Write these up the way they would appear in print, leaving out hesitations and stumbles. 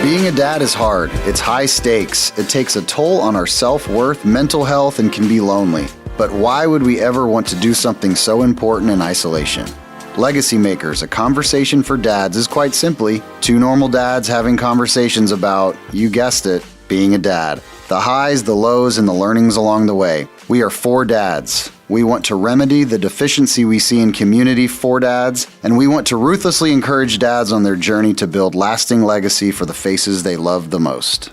Being a dad is hard. It's high stakes. It takes a toll on our self-worth, mental health, and can be lonely. But why would we ever want to do something so important in isolation? Legacy Makers, a conversation for dads, is quite simply two normal dads having conversations about, you guessed it, being a dad. The highs, the lows, and the learnings along the way. We are four dads. We want to remedy the deficiency we see in community for dads, and we want to ruthlessly encourage dads on their journey to build lasting legacy for the faces they love the most.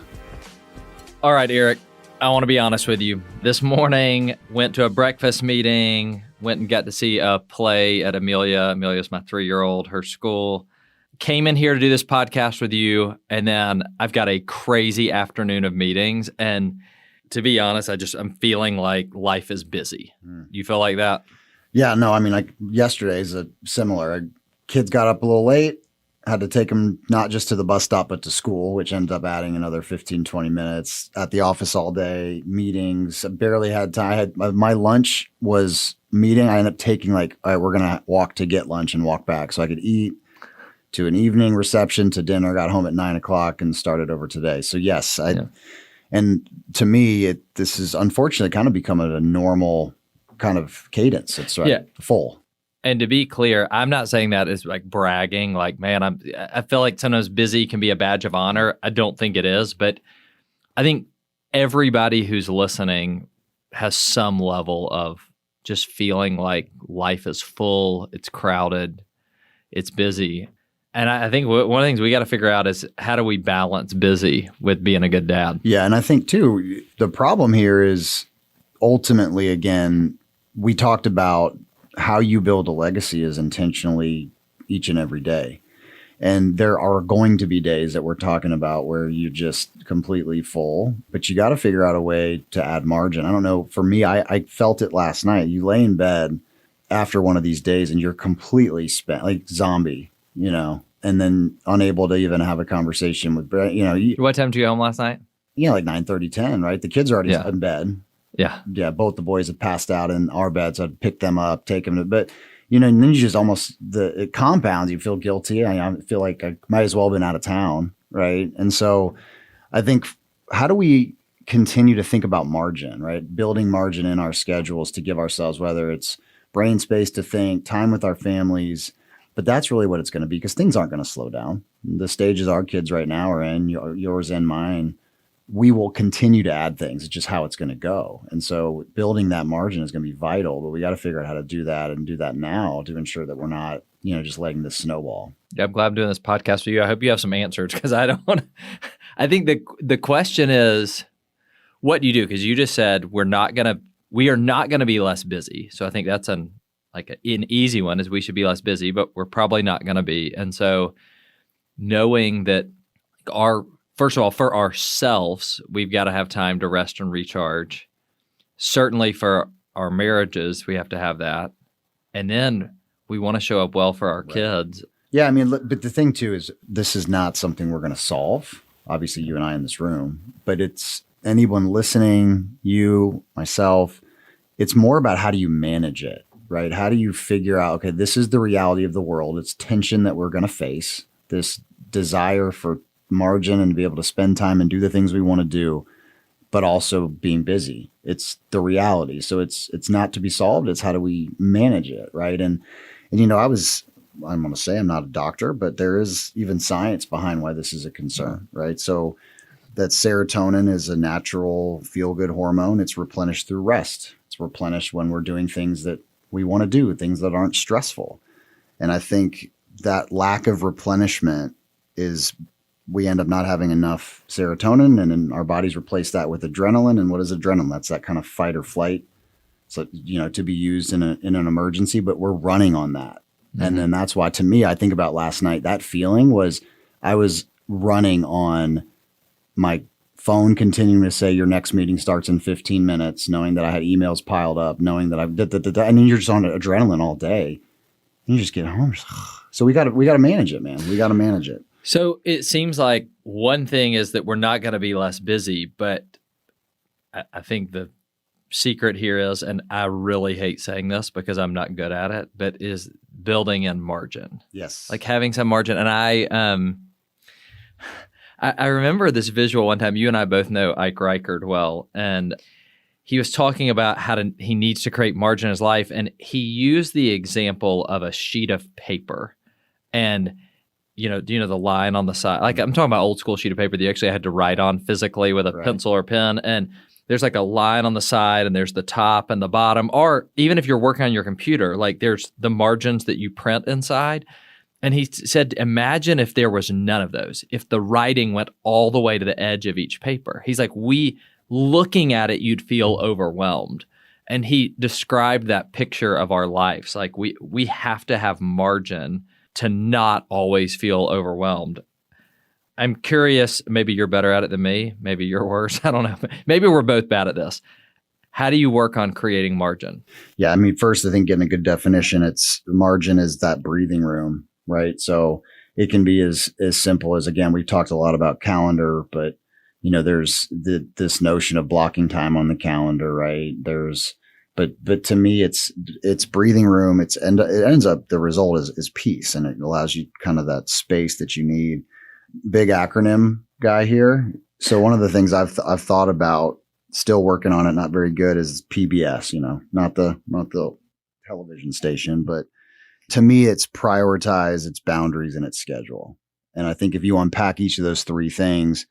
All right, Eric, I want to be honest with you. This morning, went to a breakfast meeting, went and got to see a play at Amelia. Amelia's my 3-year-old, her school. Came in here to do this podcast with you, and then I've got a crazy afternoon of meetings. And to be honest, I'm feeling like life is busy. You feel like that? Yeah, no, I mean, like yesterday's a similar. Kids got up a little late, had to take them not just to the bus stop, but to school, which ended up adding another 15, 20 minutes. At the office all day, meetings, barely had time. My lunch was meeting. I ended up taking all right, we're going to walk to get lunch and walk back so I could eat, to an evening reception, to dinner, got home at 9:00 and started over today. So yes, and to me, this is unfortunately kind of become a normal kind of cadence. It's full. And to be clear, I'm not saying that as like bragging, like, man, I feel like sometimes busy can be a badge of honor. I don't think it is, but I think everybody who's listening has some level of just feeling like life is full, it's crowded, it's busy. And I think one of the things we got to figure out is how do we balance busy with being a good dad? Yeah, and I think, too, the problem here is ultimately, again, we talked about how you build a legacy is intentionally each and every day. And there are going to be days that we're talking about where you're just completely full, but you got to figure out a way to add margin. I don't know. For me, I felt it last night. You lay in bed after one of these days and you're completely spent, like zombie. And then unable to even have a conversation with Brett. What time did you get home last night? Like 9:30, 10, right? The kids are already in bed. Yeah. Yeah, both the boys had passed out in our beds. So I'd pick them up, take them to, but and then you just almost, it compounds. You feel guilty. I feel like I might as well have been out of town, right? And so I think, how do we continue to think about margin, right? Building margin in our schedules to give ourselves, whether it's brain space to think, time with our families. But that's really what it's going to be, because things aren't going to slow down. The stages our kids right now are in, yours and mine, we will continue to add things. It's just how it's going to go. And so building that margin is going to be vital, but we got to figure out how to do that and do that now to ensure that we're not, just letting this snowball. Yeah, I'm glad I'm doing this podcast with you. I hope you have some answers, because I don't want to. I think the question is, what do you do? Because you just said we are not going to be less busy. So I think that's an easy one, is we should be less busy, but we're probably not going to be. And so knowing that first of all, for ourselves, we've got to have time to rest and recharge. Certainly for our marriages, we have to have that. And then we want to show up well for our kids. Yeah, I mean, but the thing too is, this is not something we're going to solve. Obviously, you and I in this room, but it's anyone listening, you, myself, it's more about how do you manage it? Right? How do you figure out, okay, this is the reality of the world. It's tension that we're going to face, this desire for margin and to be able to spend time and do the things we want to do, but also being busy. It's the reality. So it's not to be solved. It's how do we manage it, right? And I'm going to say I'm not a doctor, but there is even science behind why this is a concern, right? So that serotonin is a natural feel-good hormone. It's replenished through rest. It's replenished when we're doing things that we want to do, things that aren't stressful. And I think that lack of replenishment is, we end up not having enough serotonin, and then our bodies replace that with adrenaline. And what is adrenaline? That's that kind of fight or flight. So, to be used in an emergency, but we're running on that. Mm-hmm. And then that's why, to me, I think about last night, that feeling was, I was running on my phone continuing to say your next meeting starts in 15 minutes, knowing that I had emails piled up, knowing that and then you're just on adrenaline all day. And you just get home. So we got to manage it, man. We got to manage it. So it seems like one thing is that we're not going to be less busy, but I think the secret here is, and I really hate saying this because I'm not good at it, but is building in margin. Yes. Like having some margin. And I I remember this visual one time. You and I both know Ike Reichard well, and he was talking about he needs to create margin in his life, and he used the example of a sheet of paper. And do you know the line on the side? Like, I'm talking about old school sheet of paper that you actually had to write on physically with a pencil or pen. And there's like a line on the side, and there's the top and the bottom. Or even if you're working on your computer, like there's the margins that you print inside. And he said, imagine if there was none of those, if the writing went all the way to the edge of each paper. He's like, looking at it, you'd feel overwhelmed. And he described that picture of our lives. Like we have to have margin to not always feel overwhelmed. I'm curious, maybe you're better at it than me. Maybe you're worse. I don't know. Maybe we're both bad at this. How do you work on creating margin? Yeah. I mean, first, I think getting a good definition, margin is that breathing room, right? So it can be as simple as, again, we've talked a lot about calendar, but there's this notion of blocking time on the calendar, right? But to me, it's breathing room. It ends up, the result is peace, and it allows you kind of that space that you need. Big acronym guy here. So one of the things I've thought about, still working on it, not very good, is PBS. Not the television station, but to me, it's prioritize, it's boundaries, and it's schedule. And I think if you unpack each of those three things,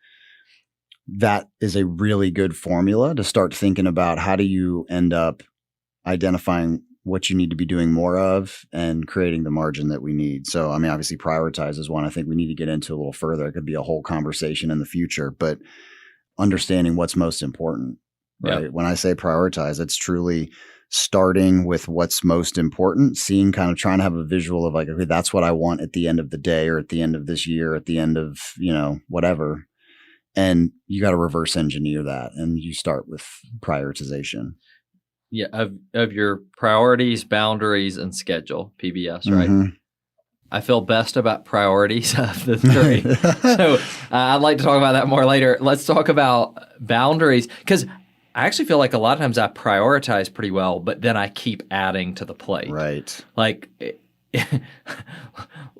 that is a really good formula to start thinking about how do you end up identifying what you need to be doing more of and creating the margin that we need. So, I mean, obviously prioritize is one I think we need to get into a little further. It could be a whole conversation in the future, but understanding what's most important, right? Yeah. When I say prioritize, it's truly starting with what's most important, trying to have a visual of like, okay, that's what I want at the end of the day, or at the end of this year, at the end of, whatever. And you got to reverse engineer that, and you start with prioritization. Yeah, of your priorities, boundaries, and schedule, PBS, right? Mm-hmm. I feel best about priorities of the three. So I'd like to talk about that more later. Let's talk about boundaries, because I actually feel like a lot of times I prioritize pretty well, but then I keep adding to the plate. Right. Like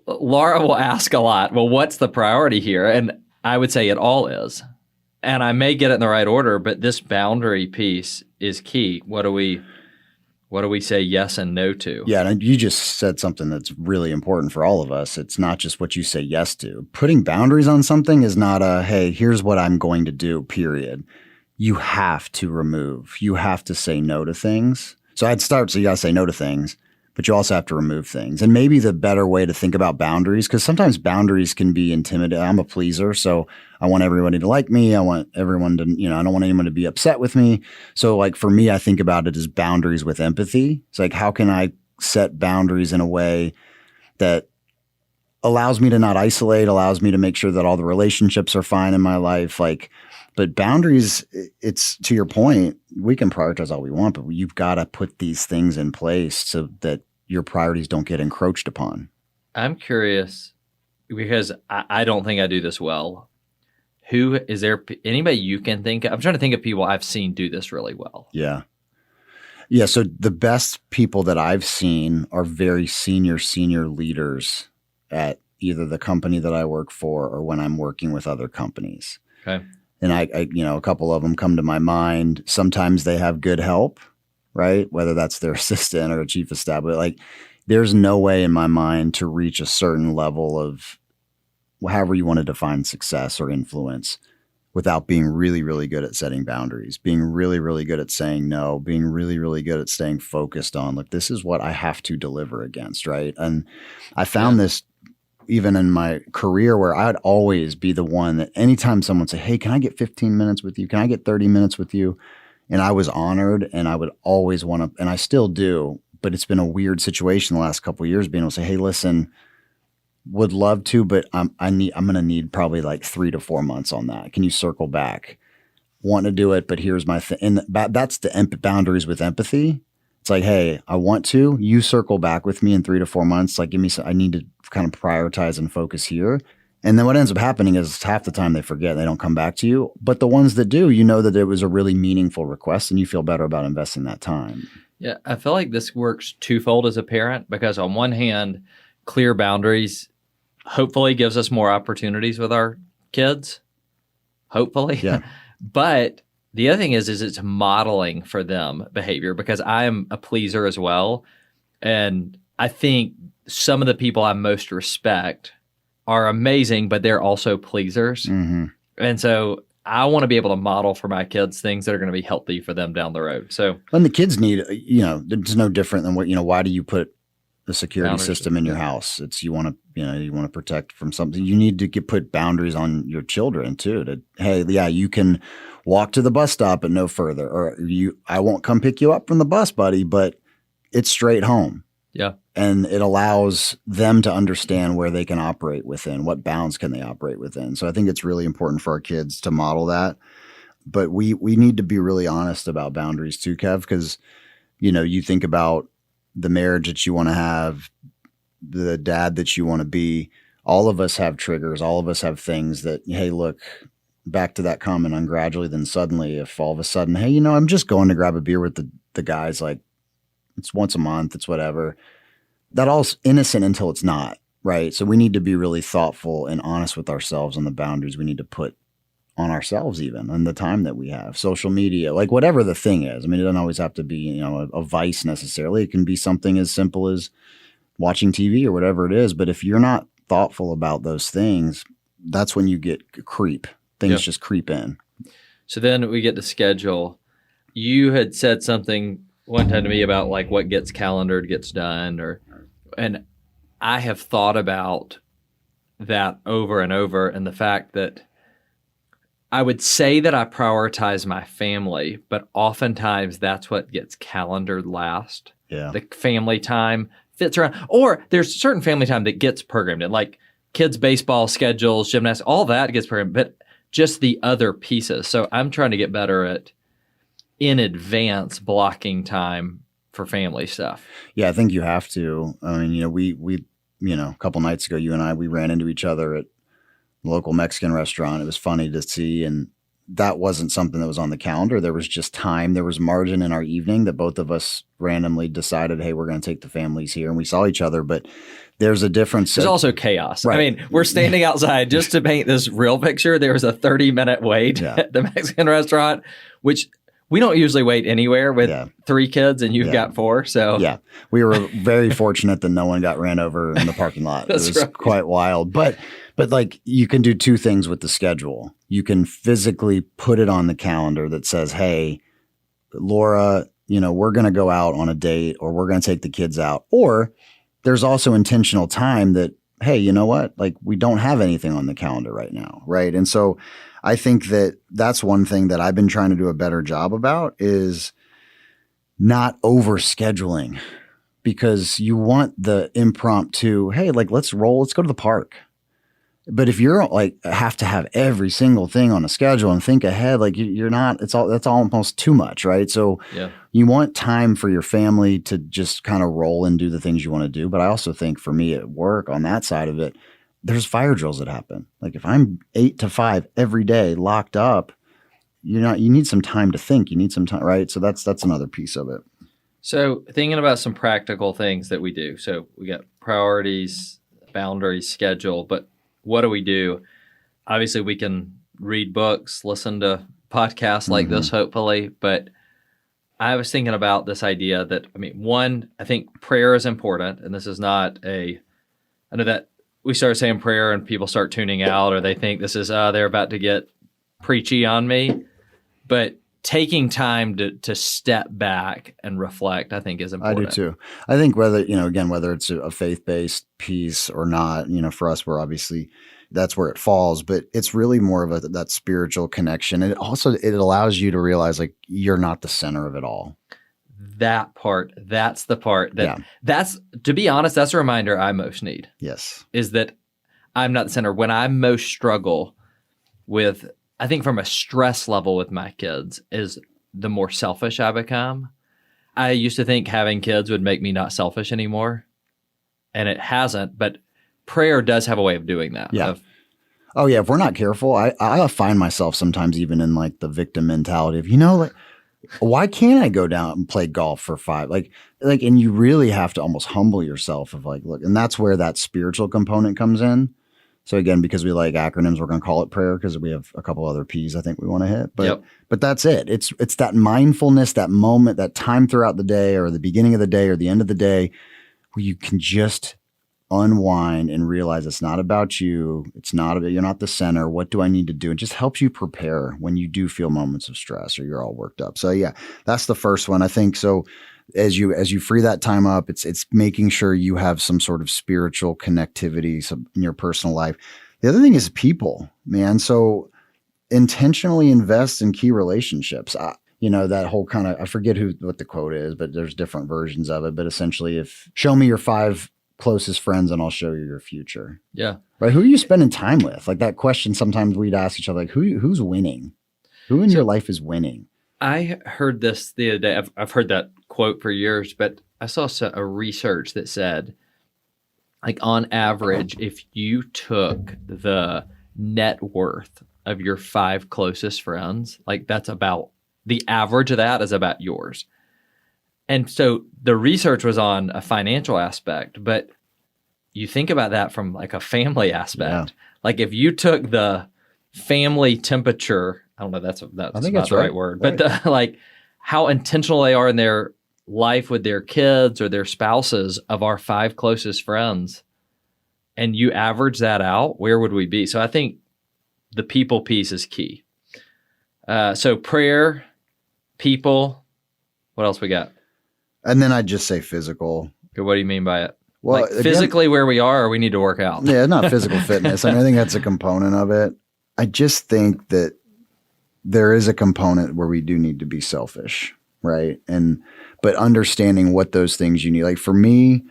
Laura will ask a lot, well, what's the priority here? And I would say it all is. And I may get it in the right order, but this boundary piece is key. What do we say yes and no to? Yeah, and you just said something that's really important for all of us. It's not just what you say yes to. Putting boundaries on something is not hey, here's what I'm going to do, period. You have to remove. You have to say no to things. So you got to say no to things, but you also have to remove things. And maybe the better way to think about boundaries, because sometimes boundaries can be intimidating. I'm a pleaser, so I want everybody to like me. I want everyone to, I don't want anyone to be upset with me. So like for me, I think about it as boundaries with empathy. It's like, how can I set boundaries in a way that allows me to not isolate, allows me to make sure that all the relationships are fine in my life. But boundaries, it's to your point, we can prioritize all we want, but you've got to put these things in place so that your priorities don't get encroached upon. I'm curious, because I don't think I do this well. Is there anybody you can think of? I'm trying to think of people I've seen do this really well. Yeah. Yeah. So the best people that I've seen are very senior leaders at either the company that I work for or when I'm working with other companies. Okay. And I a couple of them come to my mind. Sometimes they have good help, right? Whether that's their assistant or a chief of staff. But like, there's no way in my mind to reach a certain level of however you want to define success or influence without being really, really good at setting boundaries, being really, really good at saying no, being really, really good at staying focused on, look, this is what I have to deliver against, right? And I found this even in my career where I'd always be the one that anytime someone say, hey, can I get 15 minutes with you? Can I get 30 minutes with you? And I was honored, and I would always want to, and I still do, but it's been a weird situation the last couple of years being able to say, hey, listen, would love to, but I'm going to need probably like 3 to 4 months on that. Can you circle back? Want to do it, but here's my thing. And that's the boundaries with empathy. It's like, hey, I want to, you circle back with me in 3 to 4 months. Like, I need to kind of prioritize and focus here. And then what ends up happening is half the time they forget, they don't come back to you. But the ones that do, you know that it was a really meaningful request and you feel better about investing that time. Yeah, I feel like this works twofold as a parent, because on one hand, clear boundaries hopefully gives us more opportunities with our kids. hopefully. Yeah. But the other thing is it's modeling for them behavior, because I am a pleaser as well. And I think some of the people I most respect are amazing, but they're also pleasers. Mm-hmm. And so I want to be able to model for my kids things that are going to be healthy for them down the road. So, And the kids need, it's no different than why do you put a security Boundaries. system in your house? It's you want to protect from something. You need to put boundaries on your children too. Hey, yeah, you can walk to the bus stop but no further, or I won't come pick you up from the bus, buddy, but it's straight home. yeah. And it allows them to understand where they can operate within, what bounds can they operate within. So I think it's really important for our kids to model that. But we need to be really honest about boundaries too, Kev, because, you think about the marriage that you want to have, the dad that you want to be. All of us have triggers. All of us have things that, hey, look, back to that comment on gradually, then suddenly, if all of a sudden, hey, I'm just going to grab a beer with the guys, like it's once a month, it's whatever. That all's innocent until it's not, right? So we need to be really thoughtful and honest with ourselves on the boundaries we need to put on ourselves, even and the time that we have. Social media, like whatever the thing is. I mean, it doesn't always have to be, a vice necessarily. It can be something as simple as watching TV or whatever it is. But if you're not thoughtful about those things, that's when you get creep. Things just creep in. So then we get to schedule. You had said something one time to me about like what gets calendared gets done, and I have thought about that over and over, and the fact that I would say that I prioritize my family, but oftentimes that's what gets calendared last. Yeah. The family time fits around, or there's certain family time that gets programmed in, like kids' baseball schedules, gymnastics, all that gets programmed, but just the other pieces. So I'm trying to get better at in advance blocking time for family stuff. Yeah, I think you have to. I mean, we a couple nights ago, you and I, we ran into each other at a local Mexican restaurant. It was funny to see, and that wasn't something that was on the calendar. There was just time. There was margin in our evening that both of us randomly decided, hey, we're going to take the families here, and we saw each other. But there's a difference. There's also chaos. Right. I mean, we're standing outside just to paint this real picture. There was a 30-minute wait at the Mexican restaurant, which we don't usually wait anywhere with 3 kids, and you've got 4. So yeah, we were very fortunate that no one got ran over in the parking lot. It was quite wild. But like, you can do 2 things with the schedule. You can physically put it on the calendar that says, hey, Laura, we're going to go out on a date, or we're going to take the kids out. Or there's also intentional time that, hey, you know what? Like, we don't have anything on the calendar right now. Right. And so I think that that's one thing that I've been trying to do a better job about, is not over scheduling, because you want the impromptu, hey, like, let's go to the park. But if you're like have to have every single thing on a schedule and think ahead, like you're not, that's almost too much, right? So you want time for your family to just kind of roll and do the things you want to do. But I also think for me at work, on that side of it, there's fire drills that happen. Like if I'm 8 to 5 every day locked up, you need some time to think. You need some time, right? So that's another piece of it. So thinking about some practical things that we do. So we got priorities, boundaries, schedule, but what do we do? Obviously, we can read books, listen to podcasts like this, hopefully. But I was thinking about this idea that, one, I think prayer is important. And this is not I know that we start saying prayer and people start tuning out, or they think this is, they're about to get preachy on me. But taking time to step back and reflect, I think, is important. I do too. I think whether it's a faith-based piece or not, for us, we're obviously, that's where it falls, but it's really more of that spiritual connection. And it allows you to realize, like, you're not the center of it all. That part, that's the part that's, to be honest, that's a reminder I most need. Yes. Is that I'm not the center. When I most struggle with, I think from a stress level with my kids, is the more selfish I become. I used to think having kids would make me not selfish anymore, and it hasn't, but prayer does have a way of doing that. Yeah. If we're not careful, I find myself sometimes even in like the victim mentality of, like, why can't I go down and play golf for 5? Like, and you really have to almost humble yourself of like, look, and that's where that spiritual component comes in. So again, because we like acronyms, we're going to call it prayer because we have a couple other P's I think we want to hit. But that's it. It's that mindfulness, that moment, that time throughout the day or the beginning of the day or the end of the day where you can just unwind and realize it's not about you. It's not about, you're not the center. What do I need to do? It just helps you prepare when you do feel moments of stress or you're all worked up. So yeah, that's the first one. I think so. As you free that time up, it's making sure you have some sort of spiritual connectivity in your personal life. The other thing is people, man. So intentionally invest in key relationships. That whole kind of, I forget what the quote is, but there's different versions of it. But essentially, if show me your 5 closest friends and I'll show you your future. Yeah. Right. Who are you spending time with? Like that question sometimes we'd ask each other, like who's winning? Who in your life is winning? I heard this the other day. I've heard that quote for years, but I saw a research that said, like on average, if you took the net worth of your 5 closest friends, like that's about the average of that is about yours. And so the research was on a financial aspect, but you think about that from like a family aspect. Yeah. Like if you took the family temperature, I don't know, that's not the right word, but like how intentional they are in their life with their kids or their spouses of our 5 closest friends, and you average that out, where would we be? So I think the people piece is key. So prayer, people, what else we got? And then I'd just say physical. Okay, what do you mean by it? Well, like physically where we are, or we need to work out? Yeah, not physical fitness. I mean, I think that's a component of it. I just think that there is a component where we do need to be selfish, right? But understanding what those things you need. Like for me,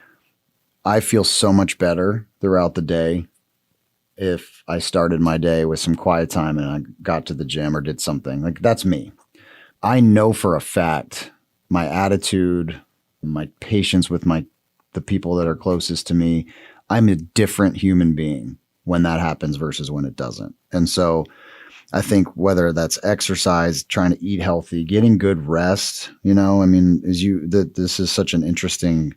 I feel so much better throughout the day if I started my day with some quiet time and I got to the gym or did something. Like that's me. I know for a fact my attitude, my patience with the people that are closest to me, I'm a different human being when that happens versus when it doesn't. And so I think whether that's exercise, trying to eat healthy, getting good rest, this is such an interesting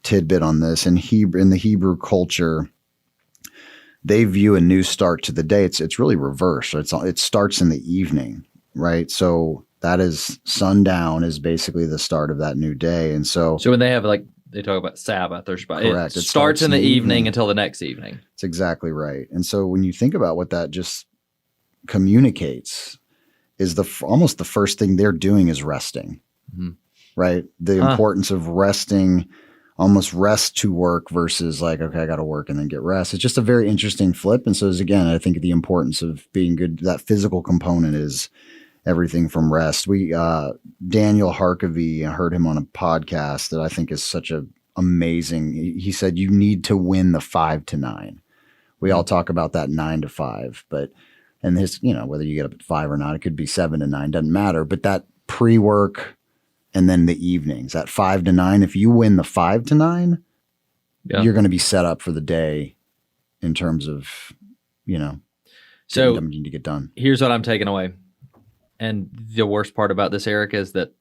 tidbit on this. In the Hebrew culture, they view a new start to the day. It's really reversed. It starts in the evening, right? So that is sundown is basically the start of that new day. And so when they have they talk about Sabbath or Shabbat, correct. It starts in the evening until the next evening. It's exactly right. And so when you think about what that just communicates is almost the first thing they're doing is resting, right? The importance of resting, almost rest to work versus like, okay, I got to work and then get rest. It's just a very interesting flip. And so again, I think the importance of being good, that physical component is everything from rest. Daniel Harkavy, I heard him on a podcast that I think is such a amazing. He said, you need to win the 5 to 9. We all talk about that 9 to 5, and his, whether you get up at 5 or not, it could be 7 to 9, doesn't matter. But that pre-work and then the evenings, that 5 to 9, if you win the 5 to 9, you're going to be set up for the day in terms of, so you need to get done. Here's what I'm taking away. And the worst part about this, Eric, is that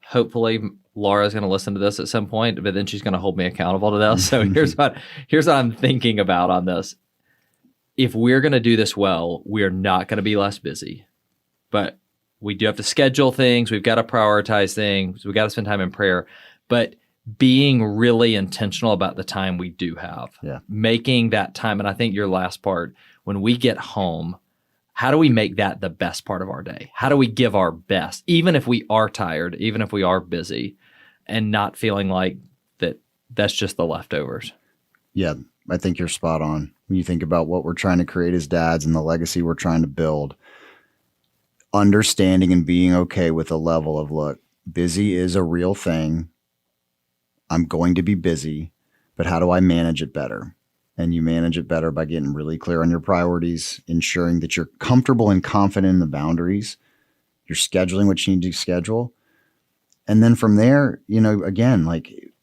hopefully Laura's going to listen to this at some point, but then she's going to hold me accountable to this. So here's what I'm thinking about on this. If we're going to do this well, we're not going to be less busy, but we do have to schedule things. We've got to prioritize things. We've got to spend time in prayer, but being really intentional about the time we do have, making that time. And I think your last part, when we get home, how do we make that the best part of our day? How do we give our best, even if we are tired, even if we are busy, and not feeling like that's just the leftovers? Yeah, I think you're spot on. When you think about what we're trying to create as dads and the legacy we're trying to build, understanding and being okay with a level of, look, busy is a real thing. I'm going to be busy, but how do I manage it better? And you manage it better by getting really clear on your priorities, ensuring that you're comfortable and confident in the boundaries. You're scheduling what you need to schedule. And then from there, again, like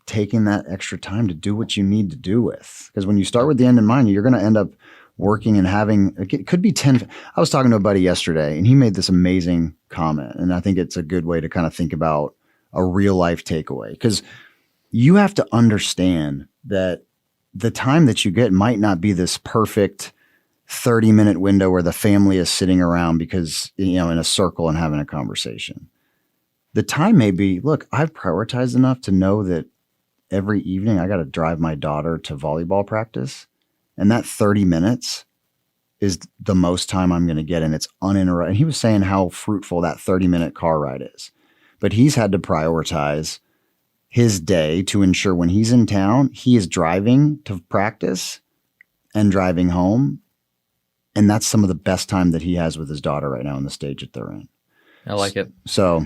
taking that extra time to do what you need to do with. Because when you start with the end in mind, you're going to end up working and having, it could be 10. I was talking to a buddy yesterday and he made this amazing comment. And I think it's a good way to kind of think about a real life takeaway, because you have to understand that the time that you get might not be this perfect 30-minute window where the family is sitting around because, in a circle and having a conversation. The time may be, look, I've prioritized enough to know that every evening I got to drive my daughter to volleyball practice. And that 30 minutes is the most time I'm going to get. And it's uninterrupted. And he was saying how fruitful that 30-minute car ride is. But he's had to prioritize his day to ensure when he's in town, he is driving to practice and driving home. And that's some of the best time that he has with his daughter right now in the stage that they're in. I like it. So,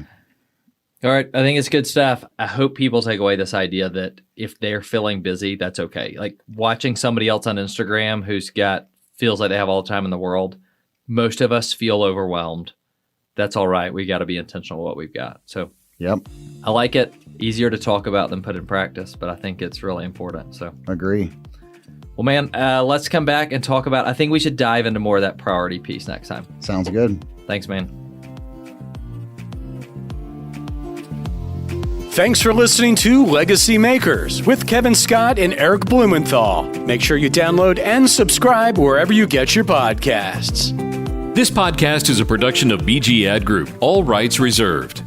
all right. I think it's good stuff. I hope people take away this idea that if they're feeling busy, that's okay. Like watching somebody else on Instagram feels like they have all the time in the world. Most of us feel overwhelmed. That's all right. We got to be intentional with what we've got. So, yep. I like it. Easier to talk about than put in practice, but I think it's really important. So, Agree. Well, man, let's come back and talk about, I think we should dive into more of that priority piece next time. Sounds good. Thanks, man. Thanks for listening to Legacy Makers with Kevin Scott and Eric Blumenthal. Make sure you download and subscribe wherever you get your podcasts. This podcast is a production of BG Ad Group. All rights reserved.